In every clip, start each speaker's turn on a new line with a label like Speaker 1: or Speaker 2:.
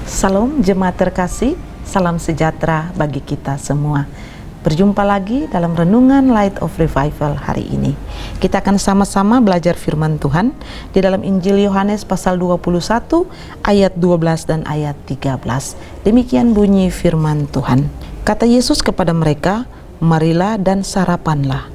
Speaker 1: Salam jemaat terkasih, salam sejahtera bagi kita semua. Berjumpa lagi dalam renungan Light of Revival hari ini. Kita akan sama-sama belajar firman Tuhan di dalam Injil Yohanes pasal 21 ayat 12 dan ayat 13. Demikian bunyi firman Tuhan. Kata Yesus kepada mereka, "Marilah dan sarapanlah."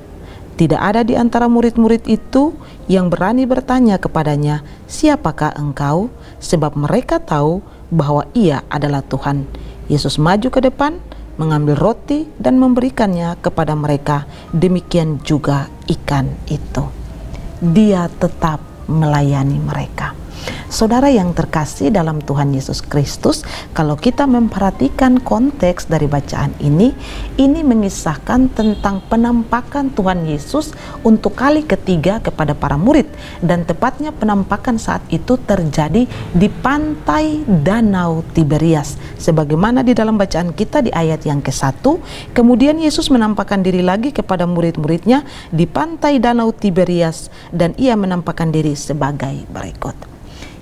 Speaker 1: Tidak ada di antara murid-murid itu yang berani bertanya kepadanya, "Siapakah engkau?" Sebab mereka tahu bahwa ia adalah Tuhan. Yesus maju ke depan, mengambil roti dan memberikannya kepada mereka. Demikian juga ikan itu. Dia tetap melayani mereka. Saudara yang terkasih dalam Tuhan Yesus Kristus, kalau kita memperhatikan konteks dari bacaan ini mengisahkan tentang penampakan Tuhan Yesus untuk kali ketiga kepada para murid, dan tepatnya penampakan saat itu terjadi di pantai Danau Tiberias. Sebagaimana di dalam bacaan kita di ayat yang ke-1, kemudian Yesus menampakkan diri lagi kepada murid-muridnya di pantai Danau Tiberias, dan ia menampakkan diri sebagai berikut.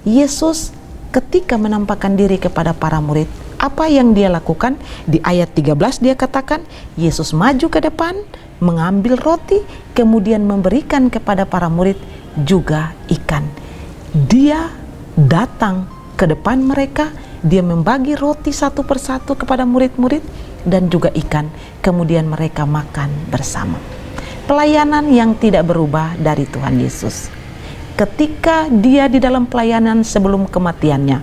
Speaker 1: Yesus ketika menampakkan diri kepada para murid, apa yang dia lakukan? Di ayat 13 dia katakan, Yesus maju ke depan, mengambil roti, kemudian memberikan kepada para murid juga ikan. Dia datang ke depan mereka, dia membagi roti satu persatu kepada murid-murid dan juga ikan, kemudian mereka makan bersama. Pelayanan yang tidak berubah dari Tuhan Yesus. Ketika dia di dalam pelayanan sebelum kematiannya,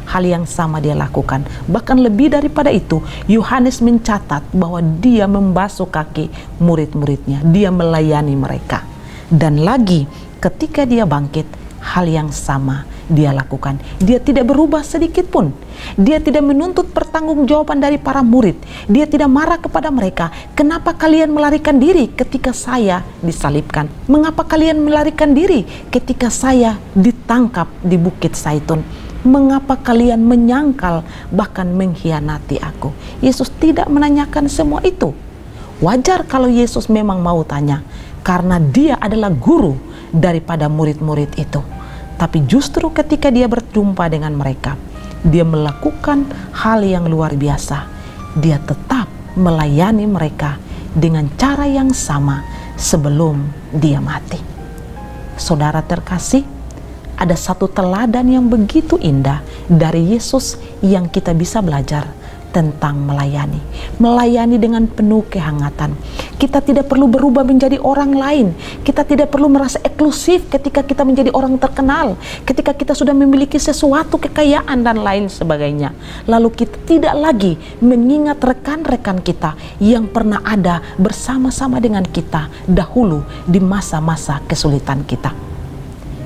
Speaker 1: hal yang sama dia lakukan. Bahkan lebih daripada itu, Yohanes mencatat bahwa dia membasuh kaki murid-muridnya. Dia melayani mereka. Dan lagi, ketika dia bangkit, hal yang sama dia lakukan. Dia tidak berubah sedikit pun. Dia tidak menuntut pertanggungjawaban dari para murid. Dia tidak marah kepada mereka. Kenapa kalian melarikan diri ketika saya disalibkan? Mengapa kalian melarikan diri ketika saya ditangkap di Bukit Zaitun? Mengapa kalian menyangkal bahkan mengkhianati aku? Yesus tidak menanyakan semua itu. Wajar kalau Yesus memang mau tanya, karena dia adalah guru daripada murid-murid itu. Tapi justru ketika dia berjumpa dengan mereka, dia melakukan hal yang luar biasa. Dia tetap melayani mereka dengan cara yang sama sebelum dia mati. Saudara terkasih, ada satu teladan yang begitu indah dari Yesus yang kita bisa belajar tentang melayani. Melayani dengan penuh kehangatan. Kita tidak perlu berubah menjadi orang lain. Kita tidak perlu merasa eksklusif ketika kita menjadi orang terkenal. Ketika kita sudah memiliki sesuatu, kekayaan dan lain sebagainya. Lalu kita tidak lagi mengingat rekan-rekan kita yang pernah ada bersama-sama dengan kita dahulu di masa-masa kesulitan kita.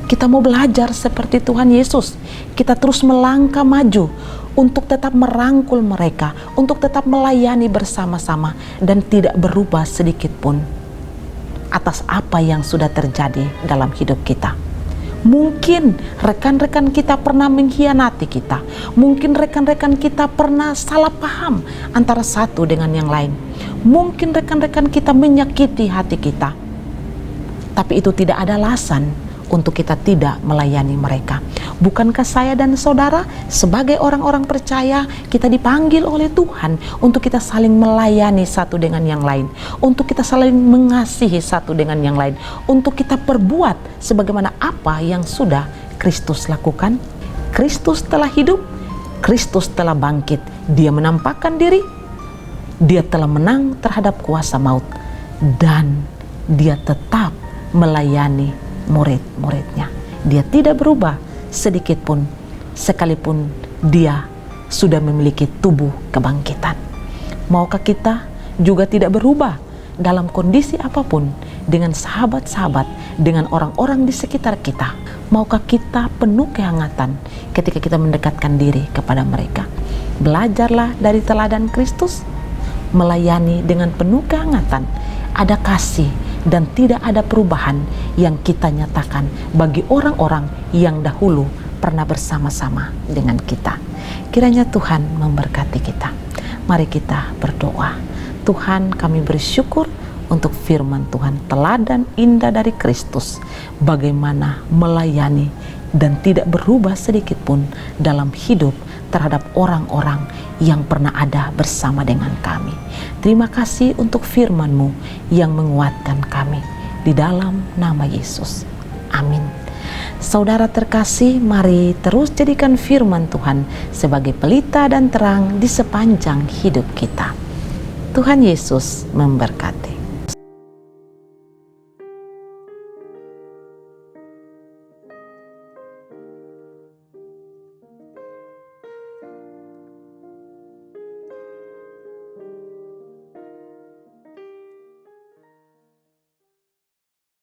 Speaker 1: Kita mau belajar seperti Tuhan Yesus. Kita terus melangkah maju untuk tetap merangkul mereka, untuk tetap melayani bersama-sama dan tidak berubah sedikit pun atas apa yang sudah terjadi dalam hidup kita. Mungkin rekan-rekan kita pernah mengkhianati kita. Mungkin rekan-rekan kita pernah salah paham antara satu dengan yang lain. Mungkin rekan-rekan kita menyakiti hati kita. Tapi itu tidak ada alasan untuk kita tidak melayani mereka. Bukankah saya dan saudara sebagai orang-orang percaya, kita dipanggil oleh Tuhan untuk kita saling melayani satu dengan yang lain, untuk kita saling mengasihi satu dengan yang lain, untuk kita perbuat sebagaimana apa yang sudah Kristus lakukan. Kristus telah hidup, Kristus telah bangkit, dia menampakkan diri, dia telah menang terhadap kuasa maut, dan dia tetap melayani murid-muridnya. Dia tidak berubah sedikit pun, sekalipun dia sudah memiliki tubuh kebangkitan. Maukah kita juga tidak berubah dalam kondisi apapun, dengan sahabat-sahabat, dengan orang-orang di sekitar kita? Maukah kita penuh kehangatan ketika kita mendekatkan diri kepada mereka? Belajarlah dari teladan Kristus, melayani dengan penuh kehangatan, ada kasih, dan tidak ada perubahan yang kita nyatakan bagi orang-orang yang dahulu pernah bersama-sama dengan kita. Kiranya Tuhan memberkati kita. Mari kita berdoa. Tuhan, kami bersyukur untuk firman Tuhan, teladan indah dari Kristus, bagaimana melayani dan tidak berubah sedikit pun dalam hidup terhadap orang-orang yang pernah ada bersama dengan kami. Terima kasih untuk firman-Mu yang menguatkan kami, di dalam nama Yesus. Amin. Saudara terkasih, mari terus jadikan firman Tuhan sebagai pelita dan terang di sepanjang hidup kita. Tuhan Yesus memberkati.